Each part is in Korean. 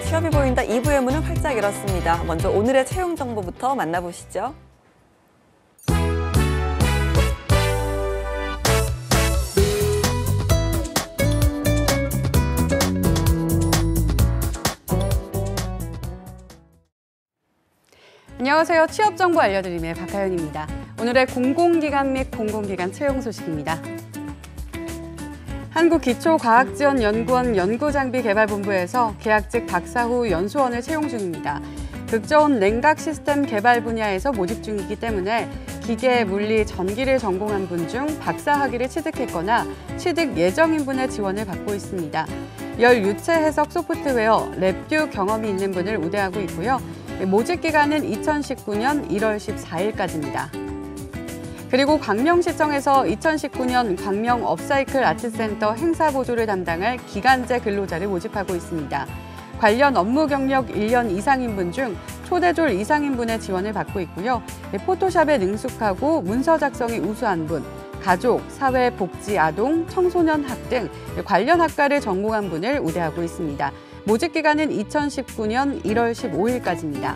취업이 보인다 2부의 문은 활짝 열었습니다. 먼저 오늘의 채용 정보부터 만나보시죠. 안녕하세요. 취업정보 알려드림의 박하연입니다. 오늘의 공공기관 및 공공기관 채용 소식입니다. 한국기초과학지원연구원 연구장비개발본부에서 계약직 박사 후 연수원을 채용 중입니다. 극저온 냉각 시스템 개발 분야에서 모집 중이기 때문에 기계, 물리, 전기를 전공한 분 중 박사 학위를 취득했거나 취득 예정인 분의 지원을 받고 있습니다. 열 유체 해석 소프트웨어, 랩뷰 경험이 있는 분을 우대하고 있고요. 모집 기간은 2019년 1월 14일까지입니다. 그리고 광명시청에서 2019년 광명 업사이클 아트센터 행사 보조를 담당할 기간제 근로자를 모집하고 있습니다. 관련 업무 경력 1년 이상인 분 중 초대졸 이상인 분의 지원을 받고 있고요. 포토샵에 능숙하고 문서 작성이 우수한 분, 가족, 사회, 복지, 아동, 청소년 학 등 관련 학과를 전공한 분을 우대하고 있습니다. 모집 기간은 2019년 1월 15일까지입니다.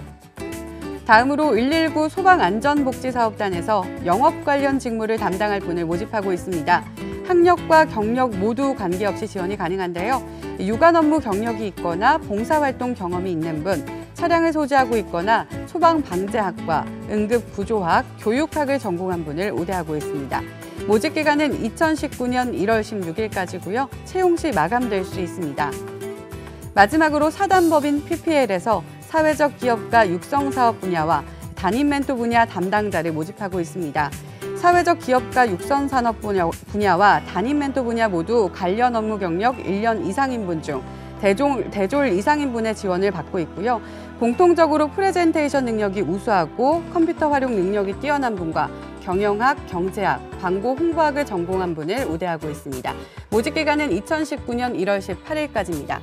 다음으로 119 소방안전복지사업단에서 영업 관련 직무를 담당할 분을 모집하고 있습니다. 학력과 경력 모두 관계없이 지원이 가능한데요. 유관 업무 경력이 있거나 봉사활동 경험이 있는 분, 차량을 소지하고 있거나 소방방재학과, 응급구조학, 교육학을 전공한 분을 우대하고 있습니다. 모집 기간은 2019년 1월 16일까지고요. 채용 시 마감될 수 있습니다. 마지막으로 사단법인 PPL에서 사회적 기업가 육성사업 분야와 단임 멘토 분야 담당자를 모집하고 있습니다. 사회적 기업가 육성산업 분야와 단임 멘토 분야 모두 관련 업무 경력 1년 이상인 분 중 대졸 이상인 분의 지원을 받고 있고요. 공통적으로 프레젠테이션 능력이 우수하고 컴퓨터 활용 능력이 뛰어난 분과 경영학, 경제학, 광고 홍보학을 전공한 분을 우대하고 있습니다. 모집 기간은 2019년 1월 18일까지입니다.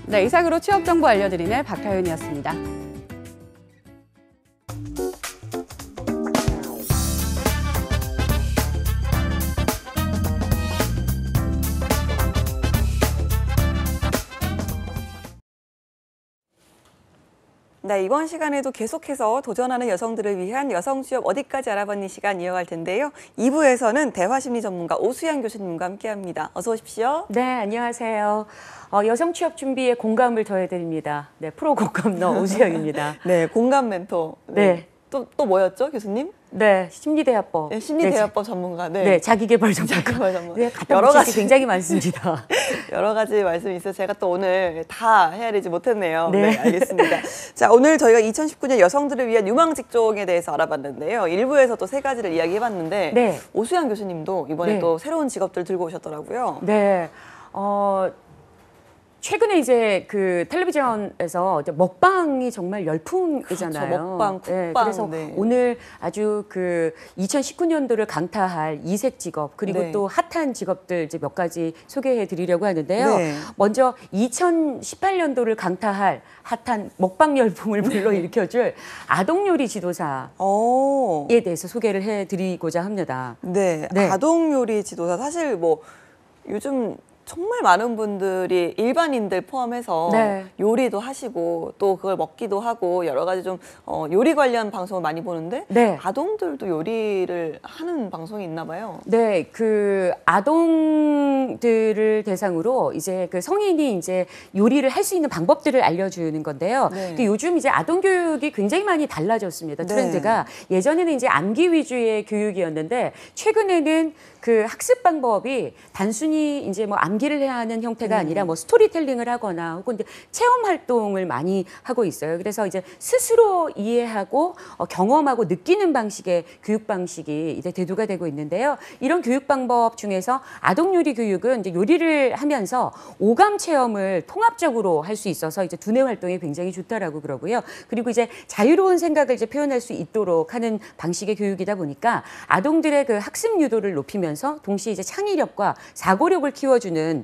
네, 이상으로 취업 정보 알려드리는 박하연이었습니다. 네, 이번 시간에도 계속해서 도전하는 여성들을 위한 여성 취업 어디까지 알아봤니 시간 이어갈 텐데요. 2부에서는 대화심리 전문가 오수연 교수님과 함께합니다. 어서 오십시오. 네, 안녕하세요. 여성 취업 준비에 공감을 더해드립니다. 네, 프로 공감너 오수연입니다. 네, 공감 멘토. 네. 또 뭐였죠, 교수님? 네, 심리대화법. 네, 심리대화법 전문가. 네, 자기개발 전문가. 네, 여러 가지 굉장히 많습니다. 여러 가지 말씀이 있어서 제가 또 오늘 다 헤아리지 못했네요. 네, 알겠습니다. 자, 오늘 저희가 2019년 여성들을 위한 유망 직종에 대해서 알아봤는데요. 1부에서 또 세 가지를 이야기해봤는데 네. 오수연 교수님도 이번에 네. 또 새로운 직업들 들고 오셨더라고요. 네, 최근에 이제 그 텔레비전에서 먹방이 정말 열풍이잖아요. 그렇죠. 먹방, 쿡방. 네, 그래서 오늘 아주 그 2019년도를 강타할 이색 직업 그리고 또 핫한 직업들 이제 몇 가지 소개해 드리려고 하는데요. 먼저 2018년도를 강타할 핫한 먹방 열풍을 불러일으켜줄 아동 요리 지도사에 대해서 소개를 해 드리고자 합니다. 네, 아동 요리 지도사 사실 뭐 요즘 정말 많은 분들이 일반인들 포함해서 요리도 하시고 또 그걸 먹기도 하고 여러 가지 좀 요리 관련 방송을 많이 보는데 아동들도 요리를 하는 방송이 있나 봐요. 네, 그 아동들을 대상으로 이제 그 성인이 이제 요리를 할 수 있는 방법들을 알려주는 건데요. 요즘 이제 아동 교육이 굉장히 많이 달라졌습니다. 트렌드가 예전에는 이제 암기 위주의 교육이었는데 최근에는 그 학습 방법이 단순히 이제 뭐 암기를 해야 하는 형태가 아니라 뭐 스토리텔링을 하거나 혹은 체험 활동을 많이 하고 있어요. 그래서 이제 스스로 이해하고 경험하고 느끼는 방식의 교육 방식이 이제 대두가 되고 있는데요. 이런 교육 방법 중에서 아동 요리 교육은 이제 요리를 하면서 오감 체험을 통합적으로 할 수 있어서 이제 두뇌 활동이 굉장히 좋다라고 그러고요. 그리고 이제 자유로운 생각을 이제 표현할 수 있도록 하는 방식의 교육이다 보니까 아동들의 그 학습 유도를 높이면서 동시에 이제 창의력과 사고력을 키워주는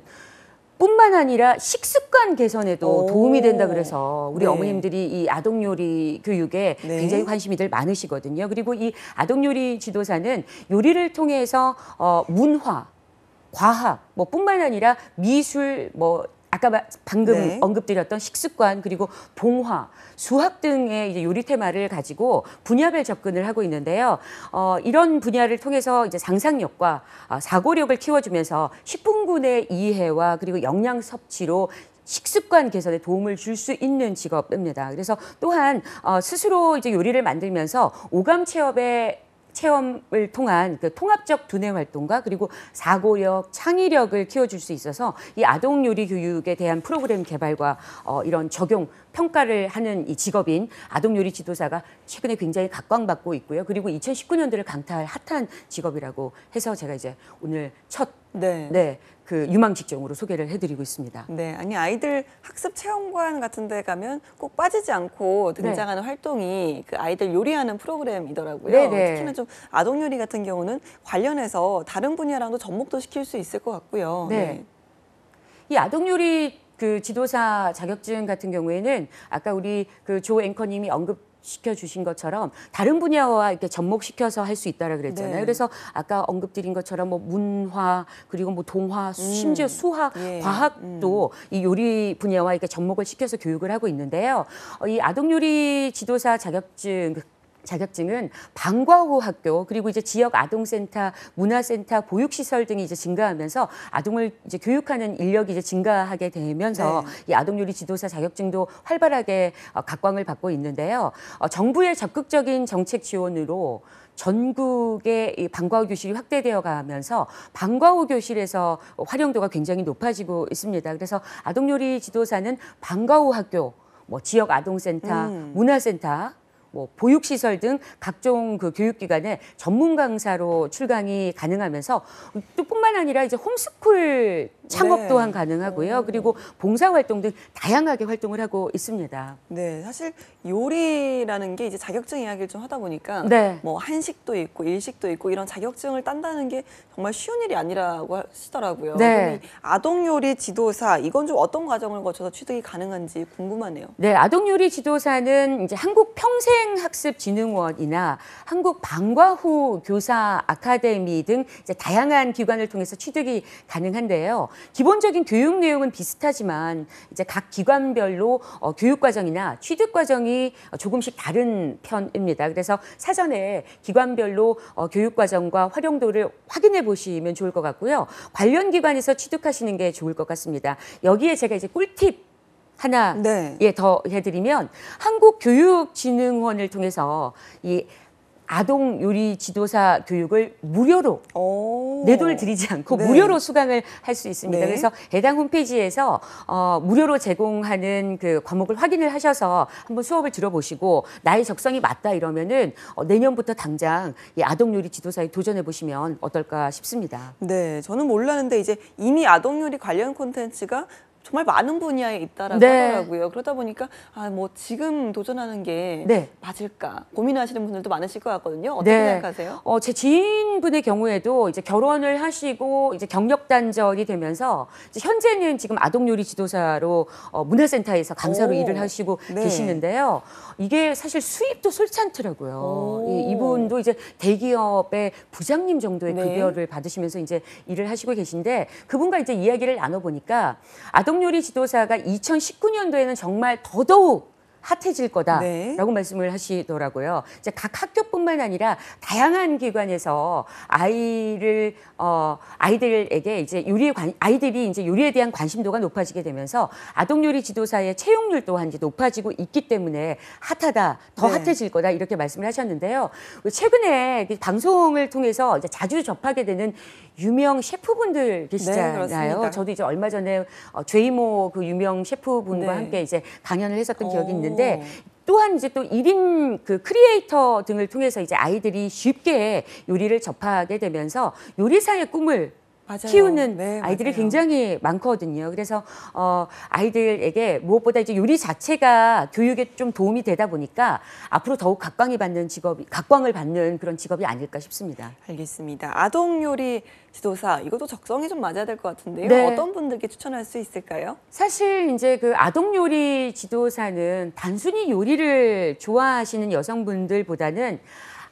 뿐만 아니라 식습관 개선에도 도움이 된다 그래서 우리 어머님들이 이 아동 요리 교육에 굉장히 관심이 들 많으시거든요. 그리고 이 아동 요리 지도사는 요리를 통해서 문화, 과학, 뭐 뿐만 아니라 미술, 뭐 아까 방금 네. 언급드렸던 식습관 그리고 봉화, 수학 등의 이제 요리 테마를 가지고 분야별 접근을 하고 있는데요. 이런 분야를 통해서 이제 상상력과 사고력을 키워주면서 식품군의 이해와 그리고 영양 섭취로 식습관 개선에 도움을 줄 수 있는 직업입니다. 그래서 또한 스스로 이제 요리를 만들면서 오감 체험을 통한 그 통합적 두뇌 활동과 그리고 사고력, 창의력을 키워줄 수 있어서 이 아동 요리 교육에 대한 프로그램 개발과 이런 적용, 평가를 하는 이 직업인 아동 요리 지도사가 최근에 굉장히 각광받고 있고요. 그리고 2019년도를 강타할 핫한 직업이라고 해서 제가 이제 오늘 첫 그 유망 직종으로 소개를 해드리고 있습니다. 네, 아니 아이들 학습 체험관 같은 데 가면 꼭 빠지지 않고 등장하는 활동이 그 아이들 요리하는 프로그램이더라고요. 특히나 좀 아동 요리 같은 경우는 관련해서 다른 분야랑도 접목도 시킬 수 있을 것 같고요. 이 아동 요리 그 지도사 자격증 같은 경우에는 아까 우리 그 조 앵커님이 언급시켜 주신 것처럼 다른 분야와 이렇게 접목시켜서 할 수 있다라 그랬잖아요. 그래서 아까 언급드린 것처럼 뭐 문화 그리고 뭐 동화, 심지어 수학, 과학도 이 요리 분야와 이렇게 접목을 시켜서 교육을 하고 있는데요. 이 아동 요리 지도사 자격증은 방과 후 학교 그리고 이제 지역 아동센터, 문화센터, 보육시설 등이 이제 증가하면서 아동을 이제 교육하는 인력이 이제 증가하게 되면서 이 아동 요리 지도사 자격증도 활발하게 각광을 받고 있는데요. 정부의 적극적인 정책 지원으로 전국의 이 방과 후 교실이 확대되어 가면서 방과 후 교실에서 활용도가 굉장히 높아지고 있습니다. 그래서 아동 요리 지도사는 방과 후 학교, 뭐 지역 아동센터, 문화센터, 뭐 보육시설 등 각종 그 교육기관에 전문 강사로 출강이 가능하면서 또 뿐만 아니라 이제 홈스쿨 창업 또한 가능하고요. 그리고 봉사활동 등 다양하게 활동을 하고 있습니다. 네, 사실 요리라는 게 이제 자격증 이야기를 좀 하다 보니까 뭐 한식도 있고 일식도 있고 이런 자격증을 딴다는 게 정말 쉬운 일이 아니라고 하시더라고요. 그럼 이 아동 요리 지도사 이건 좀 어떤 과정을 거쳐서 취득이 가능한지 궁금하네요. 네, 아동 요리 지도사는 이제 한국 평생학습진흥원이나 한국 방과 후 교사 아카데미 등 이제 다양한 기관을 통해서 취득이 가능한데요. 기본적인 교육 내용은 비슷하지만 이제 각 기관별로 교육 과정이나 취득 과정이 조금씩 다른 편입니다. 그래서 사전에 기관별로 교육 과정과 활용도를 확인해 보시면 좋을 것 같고요. 관련 기관에서 취득하시는 게 좋을 것 같습니다. 여기에 제가 이제 꿀팁 하나 더 해드리면 한국교육진흥원을 통해서 이 아동 요리 지도사 교육을 무료로 내 돈을 들이지 않고 무료로 수강을 할 수 있습니다. 그래서 해당 홈페이지에서 무료로 제공하는 그 과목을 확인을 하셔서 한번 수업을 들어보시고 나의 적성이 맞다 이러면은 내년부터 당장 이 아동 요리 지도사에 도전해 보시면 어떨까 싶습니다. 네, 저는 몰랐는데 이제 이미 아동 요리 관련 콘텐츠가 정말 많은 분야에 있다라고 하더라고요. 그러다 보니까 뭐 지금 도전하는 게 맞을까 고민하시는 분들도 많으실 것 같거든요. 어떻게 생각하세요? 제 지인분의 경우에도 이제 결혼을 하시고 이제 경력 단절이 되면서 이제 현재는 지금 아동 요리 지도사로 문화센터에서 강사로 일을 하시고 계시는데요. 이게 사실 수입도 솔찬더라고요. 이분도 이제 대기업의 부장님 정도의 급여를 받으시면서 이제 일을 하시고 계신데 그분과 이제 이야기를 나눠보니까 아동 요리 지도사가 2019년도에는 정말 더더욱 핫해질 거다라고 말씀을 하시더라고요. 이제 각 학교뿐만 아니라 다양한 기관에서 아이들에게 이제 아이들이 이제 요리에 대한 관심도가 높아지게 되면서 아동 요리 지도사의 채용률 또한 이제 높아지고 있기 때문에 핫하다, 더 핫해질 거다 이렇게 말씀을 하셨는데요. 최근에 방송을 통해서 이제 자주 접하게 되는 유명 셰프분들 계시잖아요. 저도 이제 얼마 전에 죄이모 그 유명 셰프분과 함께 이제 강연을 했었던 기억이 있는데. 또한 이제 또 1인 그 크리에이터 등을 통해서 이제 아이들이 쉽게 요리를 접하게 되면서 요리사의 꿈을 키우는 아이들이 굉장히 많거든요. 그래서 아이들에게 무엇보다 이제 요리 자체가 교육에 좀 도움이 되다 보니까 앞으로 더욱 각광을 받는 그런 직업이 아닐까 싶습니다. 알겠습니다. 아동 요리 지도사 이것도 적성이 좀 맞아야 될 것 같은데요. 어떤 분들께 추천할 수 있을까요? 사실 이제 그 아동 요리 지도사는 단순히 요리를 좋아하시는 여성분들보다는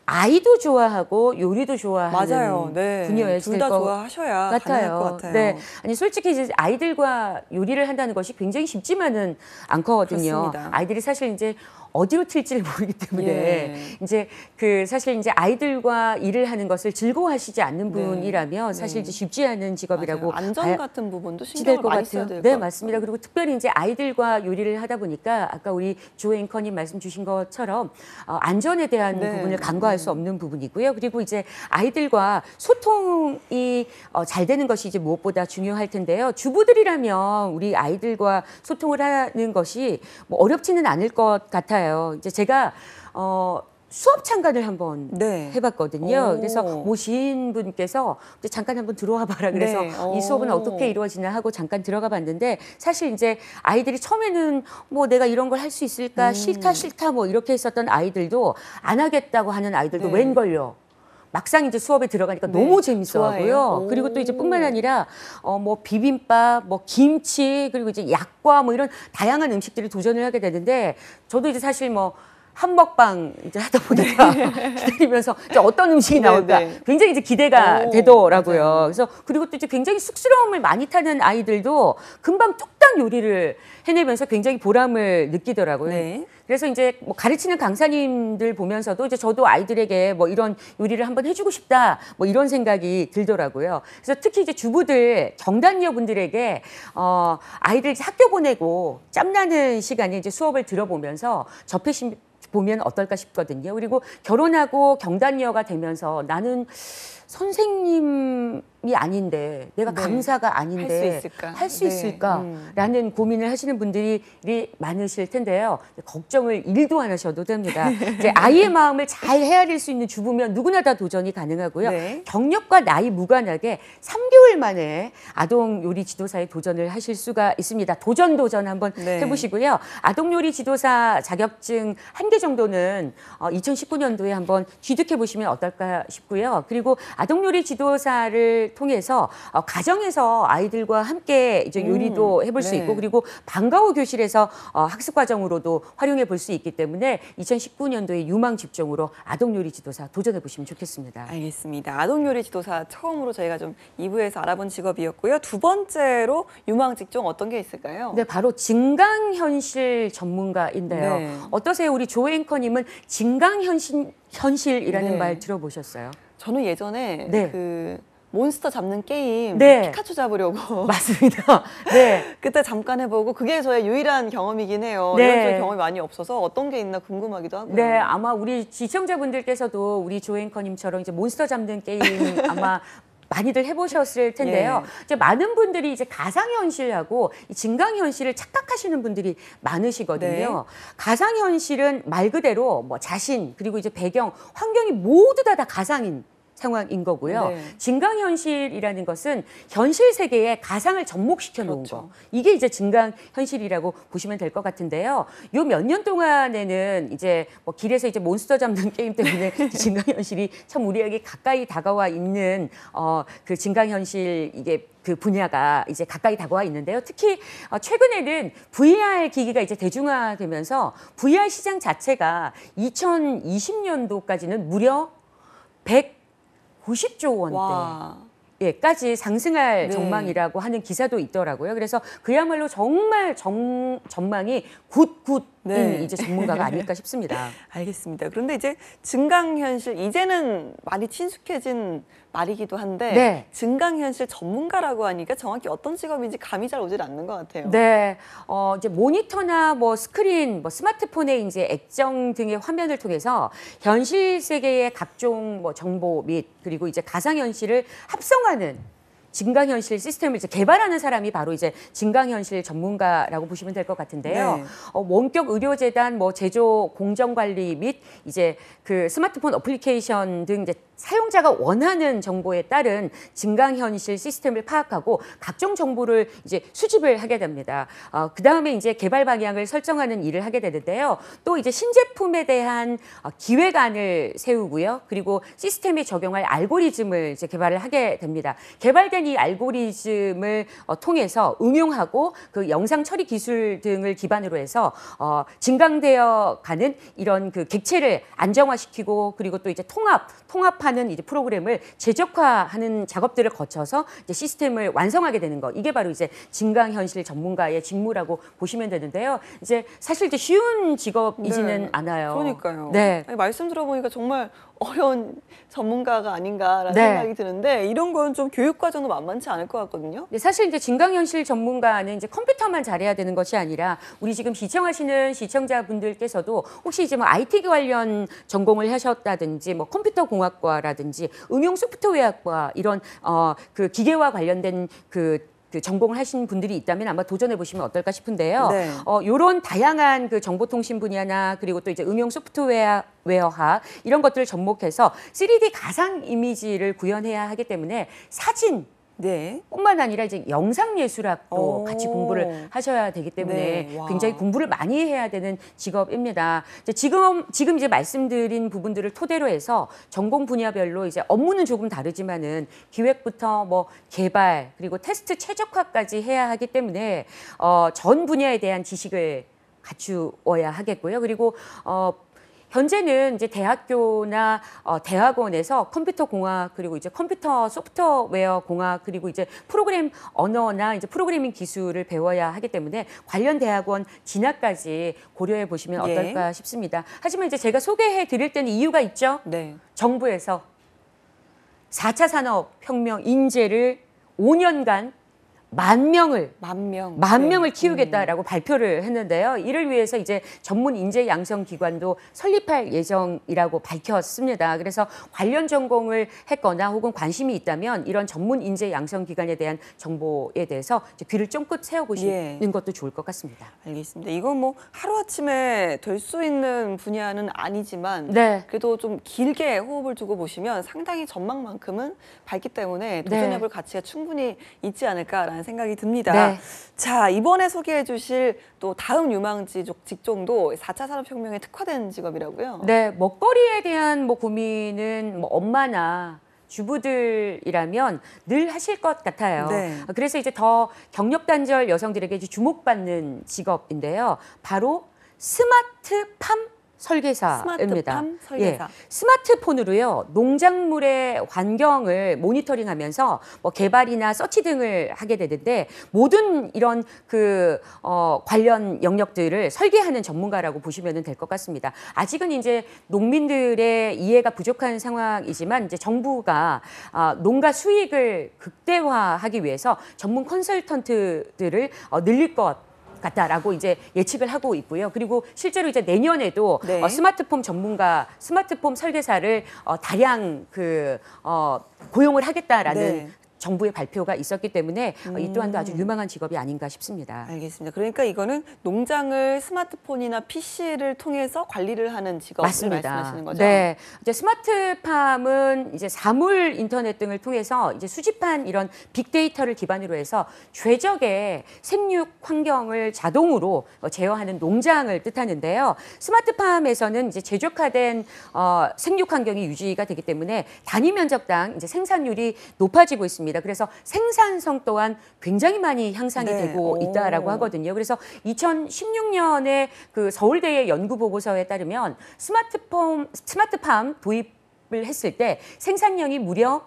아이도 좋아하고 요리도 좋아하는 맞아요. 네. 분야에 둘 다 좋아하셔야 가능할 것 같아요. 네, 아니 솔직히 이제 아이들과 요리를 한다는 것이 굉장히 쉽지만은 않거든요. 그렇습니다. 아이들이 사실 이제 어디로 튈지를 모르기 때문에 예. 이제 그 사실 이제 아이들과 일을 하는 것을 즐거워하시지 않는 네. 분이라면 사실 이제 쉽지 않은 직업이라고 맞아요. 안전 봐야 같은 부분도 될 신경을 것 많이 같아요. 써야 될 것 네, 같아요. 맞습니다. 그리고 특별히 이제 아이들과 요리를 하다 보니까 아까 우리 조 앵커님 말씀 주신 것처럼 안전에 대한 네. 부분을 간과할 수 없는 부분이고요. 그리고 이제 아이들과 소통이 잘 되는 것이 이제 무엇보다 중요할 텐데요. 주부들이라면 우리 아이들과 소통을 하는 것이 뭐 어렵지는 않을 것 같아요. 이제 제가 수업 참관을 한번 네. 해봤거든요. 오. 그래서 모신 분께서 이제 잠깐 한번 들어와 봐라 그래서 네. 이 수업은 오. 어떻게 이루어지나 하고 잠깐 들어가 봤는데 사실 이제 아이들이 처음에는 뭐 내가 이런 걸 할 수 있을까 싫다 뭐 이렇게 했었던 아이들도 안 하겠다고 하는 아이들도 네. 웬걸요. 막상 이제 수업에 들어가니까 네. 너무 재밌어하고요. 좋아해요? 그리고 또 이제 오. 뿐만 아니라 뭐 비빔밥, 뭐 김치 그리고 이제 약과 뭐 이런 다양한 음식들을 도전을 하게 되는데 저도 이제 사실 뭐 한먹방 이제 하다 보니까 기다리면서 이제 어떤 음식이 나올까 네, 네. 굉장히 이제 기대가 오, 되더라고요. 맞아요. 그래서 그리고 또 이제 굉장히 쑥스러움을 많이 타는 아이들도 금방 뚝딱 요리를 해내면서 굉장히 보람을 느끼더라고요. 네. 그래서 이제 뭐 가르치는 강사님들 보면서도 이제 저도 아이들에게 뭐 이런 요리를 한번 해주고 싶다 뭐 이런 생각이 들더라고요. 그래서 특히 이제 주부들 경단녀 분들에게 아이들 이제 학교 보내고 짬나는 시간에 이제 수업을 들어보면서 접해 보면 어떨까 싶거든요. 그리고 결혼하고 경단녀가 되면서 나는 선생님이 아닌데 내가 네. 강사가 아닌데 할 수 있을까? 네. 라는 고민을 하시는 분들이 많으실 텐데요. 걱정을 1도 안 하셔도 됩니다. 이제 아이의 마음을 잘 헤아릴 수 있는 주부면 누구나 다 도전이 가능하고요. 네. 경력과 나이 무관하게 3개월 만에 아동 요리 지도사에 도전을 하실 수가 있습니다. 도전 한번 네. 해보시고요. 아동 요리 지도사 자격증 1개 정도는 2019년도에 한번 취득해 보시면 어떨까 싶고요. 그리고 아동 요리 지도사를 통해서 가정에서 아이들과 함께 이제 요리도 해볼 수 네. 있고 그리고 방과후 교실에서 학습 과정으로도 활용해 볼 수 있기 때문에 2019년도에 유망 직종으로 아동 요리 지도사 도전해 보시면 좋겠습니다. 알겠습니다. 아동 요리 지도사 처음으로 저희가 좀 2부에서 알아본 직업이었고요. 두 번째로 유망 직종 어떤 게 있을까요? 네, 바로 증강현실 전문가인데요. 네. 어떠세요? 우리 조 앵커님은 증강현실이라는 네. 말 들어보셨어요? 저는 예전에 네. 그 몬스터 잡는 게임 네. 피카츄 잡으려고 맞습니다. 네. 그때 잠깐 해보고 그게 저의 유일한 경험이긴 해요. 네. 이런 쪽의 경험이 많이 없어서 어떤 게 있나 궁금하기도 하고요. 네, 아마 우리 시청자분들께서도 우리 조 앵커님처럼 이제 몬스터 잡는 게임 아마 많이들 해보셨을 텐데요. 예. 이제 많은 분들이 이제 가상현실하고 이 증강현실을 착각하시는 분들이 많으시거든요. 네. 가상현실은 말 그대로 뭐 자신 그리고 이제 배경, 환경이 모두 다 가상인 상황인 거고요. 네. 증강현실이라는 것은 현실 세계에 가상을 접목시켜 놓은 그렇죠. 거. 이게 이제 증강현실이라고 보시면 될 것 같은데요. 요 몇 년 동안에는 이제 뭐 길에서 이제 몬스터 잡는 게임 때문에 증강현실이 참 우리에게 가까이 다가와 있는 그 증강현실 이게 그 분야가 이제 가까이 다가와 있는데요. 특히 최근에는 VR 기기가 이제 대중화되면서 VR 시장 자체가 2020년도까지는 무려 190조 원대. 와. 예까지 상승할 네. 전망이라고 하는 기사도 있더라고요. 그래서 그야말로 정말 전망이 굿인 네. 이제 전문가가 아닐까 싶습니다. 알겠습니다. 그런데 이제 증강현실 이제는 많이 친숙해진 말이기도 한데 네. 증강현실 전문가라고 하니까 정확히 어떤 직업인지 감이 잘 오질 않는 것 같아요. 네, 이제 모니터나 뭐 스크린, 뭐 스마트폰의 이제 액정 등의 화면을 통해서 현실 세계의 각종 뭐 정보 및 그리고 이제 가상현실을 합성하는 증강현실 시스템을 이제 개발하는 사람이 바로 이제 증강현실 전문가라고 보시면 될 것 같은데요. 네. 원격 의료재단 뭐 제조 공정관리 및 이제 그 스마트폰 어플리케이션 등 이제 사용자가 원하는 정보에 따른 증강현실 시스템을 파악하고 각종 정보를 이제 수집을 하게 됩니다. 그 다음에 이제 개발 방향을 설정하는 일을 하게 되는데요. 또 이제 신제품에 대한 기획안을 세우고요. 그리고 시스템에 적용할 알고리즘을 이제 개발을 하게 됩니다. 개발된 완善이 알고리즘을 통해서 응용하고 그 영상 처리 기술 등을 기반으로 해서 증강되어 가는 이런 그 객체를 안정화시키고 그리고 또 이제 통합하는 이제 프로그램을 최적화하는 작업들을 거쳐서 이제 시스템을 완성하게 되는 것. 이게 바로 이제 증강현실 전문가의 직무라고 보시면 되는데요. 이제 사실 이제 쉬운 직업이지는 네. 않아요. 그러니까요. 네. 아니, 말씀 들어보니까 정말 어려운 전문가가 아닌가라는 네. 생각이 드는데 이런 건 좀 교육 과정도 만만치 않을 것 같거든요. 근데 사실 이제 증강현실 전문가는 이제 컴퓨터만 잘해야 되는 것이 아니라 우리 지금 시청하시는 시청자분들께서도 혹시 이제 뭐 IT 관련 전공을 하셨다든지 뭐 컴퓨터 공학과라든지 응용 소프트웨어과 이런 그 기계와 관련된 그 전공을 하신 분들이 있다면 아마 도전해 보시면 어떨까 싶은데요. 네. 요런 다양한 그 정보통신 분야나 그리고 또 이제 응용 소프트웨어학 이런 것들을 접목해서 3D 가상 이미지를 구현해야 하기 때문에 사진 네. 뿐만 아니라 이제 영상예술학도 오. 같이 공부를 하셔야 되기 때문에 네. 와. 굉장히 공부를 많이 해야 되는 직업입니다. 이제 지금 이제 말씀드린 부분들을 토대로 해서 전공 분야별로 이제 업무는 조금 다르지만은 기획부터 뭐 개발 그리고 테스트 최적화까지 해야 하기 때문에 전 분야에 대한 지식을 갖추어야 하겠고요. 그리고 현재는 이제 대학교나 대학원에서 컴퓨터 공학 그리고 이제 컴퓨터 소프트웨어 공학 그리고 이제 프로그램 언어나 이제 프로그래밍 기술을 배워야 하기 때문에 관련 대학원 진학까지 고려해 보시면 예. 어떨까 싶습니다. 하지만 이제 제가 소개해 드릴 때는 이유가 있죠. 네. 정부에서 4차 산업혁명 인재를 5년간 만 명을 네. 키우겠다라고 발표를 했는데요. 이를 위해서 이제 전문 인재 양성 기관도 설립할 예정이라고 밝혔습니다. 그래서 관련 전공을 했거나 혹은 관심이 있다면 이런 전문 인재 양성 기관에 대한 정보에 대해서 이제 귀를 쫑긋 세워보시는 것도 좋을 것 같습니다. 알겠습니다. 이건 뭐 하루아침에 될 수 있는 분야는 아니지만 네. 그래도 좀 길게 호흡을 두고 보시면 상당히 전망만큼은 밝기 때문에 도전해볼 가치가 충분히 있지 않을까라는 생각이 듭니다. 네. 자, 이번에 소개해 주실 또 다음 유망지 직종도 4차 산업혁명에 특화된 직업이라고요? 네, 먹거리에 대한 뭐 고민은 뭐 엄마나 주부들이라면 늘 하실 것 같아요. 네. 그래서 이제 더 경력 단절 여성들에게 이제 주목받는 직업인데요. 바로 스마트팜 설계사입니다. 스마트팜 설계사. 예, 스마트폰으로요 농작물의 환경을 모니터링하면서 뭐 개발이나 서치 등을 하게 되는데 모든 이런 그 관련 영역들을 설계하는 전문가라고 보시면 될 것 같습니다. 아직은 이제 농민들의 이해가 부족한 상황이지만 이제 정부가 농가 수익을 극대화하기 위해서 전문 컨설턴트들을 늘릴 것 같다라고 이제 예측을 하고 있고요. 그리고 실제로 이제 내년에도 네. 스마트폼 설계사를 다량 고용을 하겠다라는 네. 정부의 발표가 있었기 때문에 이 또한도 아주 유망한 직업이 아닌가 싶습니다. 알겠습니다. 그러니까 이거는 농장을 스마트폰이나 PC를 통해서 관리를 하는 직업을 맞습니다. 말씀하시는 거죠? 네, 이제 스마트팜은 이제 사물 인터넷 등을 통해서 이제 수집한 이런 빅데이터를 기반으로 해서 최적의 생육 환경을 자동으로 제어하는 농장을 뜻하는데요. 스마트팜에서는 이제 최적화된 생육 환경이 유지가 되기 때문에 단위 면적당 이제 생산율이 높아지고 있습니다. 그래서 생산성 또한 굉장히 많이 향상이 네. 되고 오. 있다라고 하거든요. 그래서 2016년에 그 서울대의 연구 보고서에 따르면 스마트팜 도입을 했을 때 생산량이 무려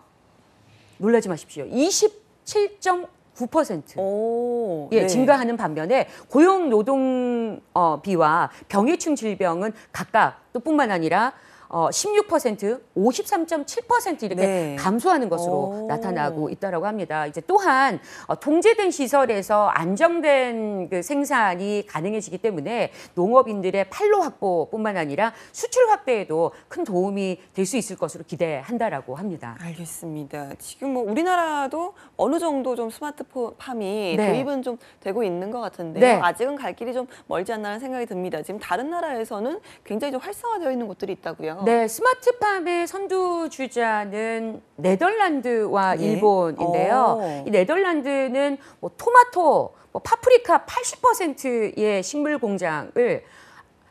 놀라지 마십시오. 27.9% 오, 예, 네. 증가하는 반면에 고용 노동비와 병해충 질병은 각각 또 뿐만 아니라 16%, 53.7% 이렇게 네. 감소하는 것으로 나타나고 있다고 합니다. 이제 또한 통제된 시설에서 안정된 그 생산이 가능해지기 때문에 농업인들의 판로 확보뿐만 아니라 수출 확대에도 큰 도움이 될 수 있을 것으로 기대한다라고 합니다. 알겠습니다. 지금 뭐 우리나라도 어느 정도 좀 스마트팜이 네. 도입은 좀 되고 있는 것 같은데 네. 아직은 갈 길이 좀 멀지 않나라는 생각이 듭니다. 지금 다른 나라에서는 굉장히 좀 활성화되어 있는 곳들이 있다고요. 네, 스마트팜의 선두주자는 네덜란드와 예. 일본인데요. 이 네덜란드는 뭐 토마토, 파프리카 80%의 식물 공장을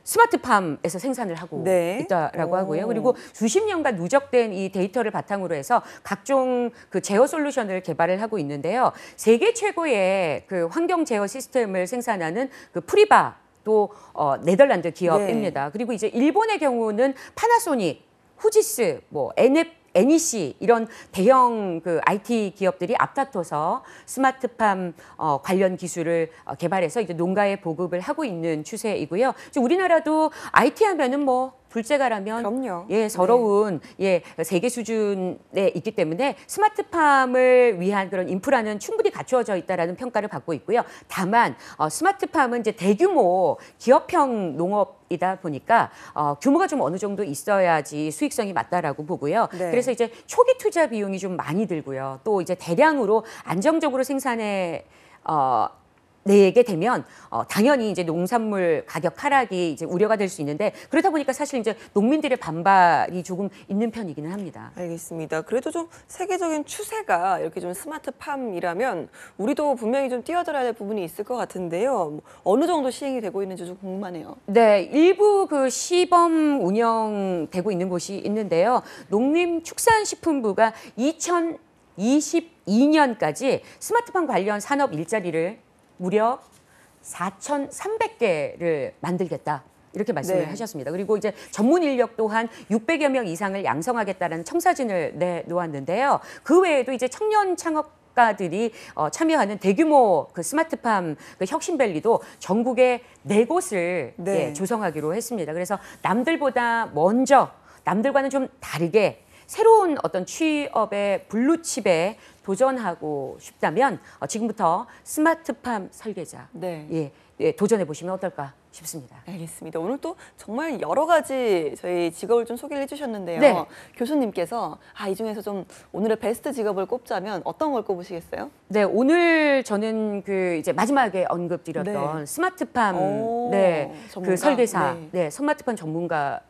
스마트팜에서 생산을 하고 네. 있다라고 오. 하고요. 그리고 수십 년간 누적된 이 데이터를 바탕으로 해서 각종 그 제어 솔루션을 개발을 하고 있는데요. 세계 최고의 그 환경 제어 시스템을 생산하는 그 프리바 또 네덜란드 기업입니다. 네. 그리고 이제 일본의 경우는 파나소닉, 후지스, 뭐 NEC 이런 대형 그 IT 기업들이 앞다퉈서 스마트팜 관련 기술을 개발해서 이제 농가에 보급을 하고 있는 추세이고요. 이제 우리나라도 IT 하면은 뭐 둘째가라면 그럼요. 예, 서러운 세계 수준에 있기 때문에 스마트팜을 위한 그런 인프라는 충분히 갖추어져 있다라는 평가를 받고 있고요. 다만 스마트팜은 이제 대규모 기업형 농업이다 보니까 규모가 좀 어느 정도 있어야지 수익성이 맞다라고 보고요. 네. 그래서 이제 초기 투자 비용이 좀 많이 들고요. 또 이제 대량으로 안정적으로 생산해 내게 되면 당연히 이제 농산물 가격 하락이 이제 우려가 될 수 있는데 그러다 보니까 사실 이제 농민들의 반발이 조금 있는 편이기는 합니다. 알겠습니다. 그래도 좀 세계적인 추세가 이렇게 좀 스마트팜이라면 우리도 분명히 좀 뛰어들어야 될 부분이 있을 것 같은데요. 어느 정도 시행이 되고 있는지 좀 궁금하네요. 네, 일부 그 시범 운영되고 있는 곳이 있는데요. 농림축산식품부가 2022년까지 스마트팜 관련 산업 일자리를 무려 4,300개를 만들겠다. 이렇게 말씀을 네. 하셨습니다. 그리고 이제 전문 인력 또한 600여 명 이상을 양성하겠다는 청사진을 내놓았는데요. 그 외에도 이제 청년 창업가들이 참여하는 대규모 그 스마트팜 그 혁신밸리도 전국에 4곳을 네. 조성하기로 했습니다. 그래서 남들보다 먼저 남들과는 좀 다르게 새로운 어떤 취업의 블루칩에 도전하고 싶다면 지금부터 스마트팜 설계자 네. 도전해 보시면 어떨까 싶습니다. 알겠습니다. 오늘 또 정말 여러 가지 저희 직업을 좀 소개를 해주셨는데요. 네. 교수님께서 이 중에서 좀 오늘의 베스트 직업을 꼽자면 어떤 걸 꼽으시겠어요? 네, 오늘 저는 그 이제 마지막에 언급드렸던 네. 스마트팜 전문가? 그 설계사, 네. 스마트팜 전문가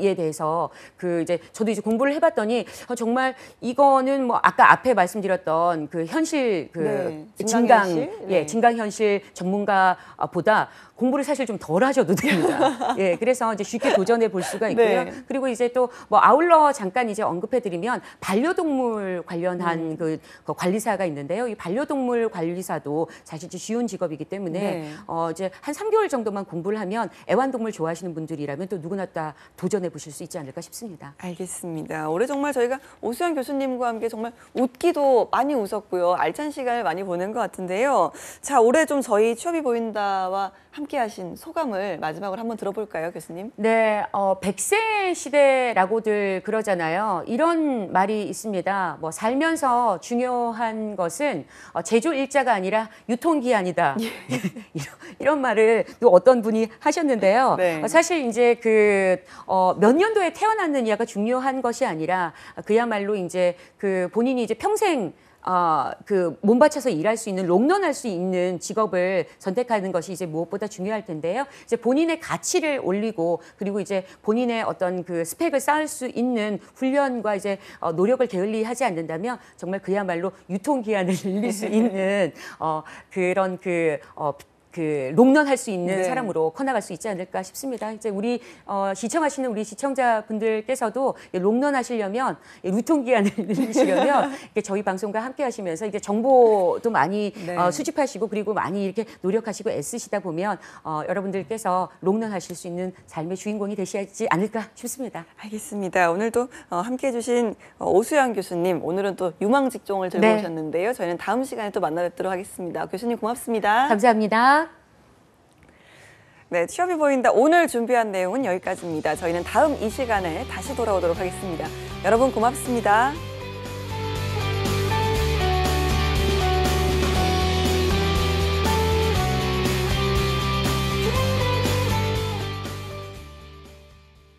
에 대해서 그 이제 저도 이제 공부를 해봤더니 정말 이거는 뭐 아까 앞에 말씀드렸던 그 현실 그 네, 증강현실? 네. 증강현실 전문가보다 공부를 사실 좀 덜 하셔도 됩니다. 그래서 이제 쉽게 도전해 볼 수가 있고요. 네. 그리고 이제 또 뭐 아울러 잠깐 이제 언급해드리면 반려동물 관련한 그 관리사가 있는데요. 이 반려동물 관리사도 사실 쉬운 직업이기 때문에 네. 이제 한 3개월 정도만 공부를 하면 애완동물 좋아하시는 분들이라면 또 누구나 다 도전해 보실 수 있지 않을까 싶습니다. 알겠습니다. 올해 정말 저희가 오수연 교수님과 함께 정말 웃기도 많이 웃었고요. 알찬 시간을 많이 보낸 것 같은데요. 자, 올해 좀 저희 취업이 보인다와 함께 하신 소감을 마지막으로 한번 들어볼까요, 교수님? 네, 100세 시대라고들 그러잖아요. 이런 말이 있습니다. 뭐 살면서 중요한 것은 제조 일자가 아니라 유통기한이다. 이런 말을 또 어떤 분이 하셨는데요. 네. 사실 이제 그 몇 년도에 태어났느냐가 중요한 것이 아니라 그야말로 이제 그 본인이 이제 평생 그 몸바쳐서 일할 수 있는 롱런할 수 있는 직업을 선택하는 것이 이제 무엇보다 중요할 텐데요. 이제 본인의 가치를 올리고 그리고 이제 본인의 어떤 그 스펙을 쌓을 수 있는 훈련과 이제 노력을 게을리하지 않는다면 정말 그야말로 유통기한을 늘릴 수 있는 그런 그 롱런할 수 있는 네. 사람으로 커나갈 수 있지 않을까 싶습니다. 이제 우리 시청하시는 우리 시청자분들께서도 롱런하시려면 유통기한을 늘리시려면 저희 방송과 함께하시면서 이제 정보도 많이 네. 수집하시고 그리고 많이 이렇게 노력하시고 애쓰시다 보면 여러분들께서 롱런하실 수 있는 삶의 주인공이 되시지 않을까 싶습니다. 알겠습니다. 오늘도 함께해 주신 오수연 교수님, 오늘은 또 유망 직종을 들고 네. 오셨는데요. 저희는 다음 시간에 또 만나 뵙도록 하겠습니다. 교수님 고맙습니다. 감사합니다. 네, 취업이 보인다. 오늘 준비한 내용은 여기까지입니다. 저희는 다음 이 시간에 다시 돌아오도록 하겠습니다. 여러분 고맙습니다.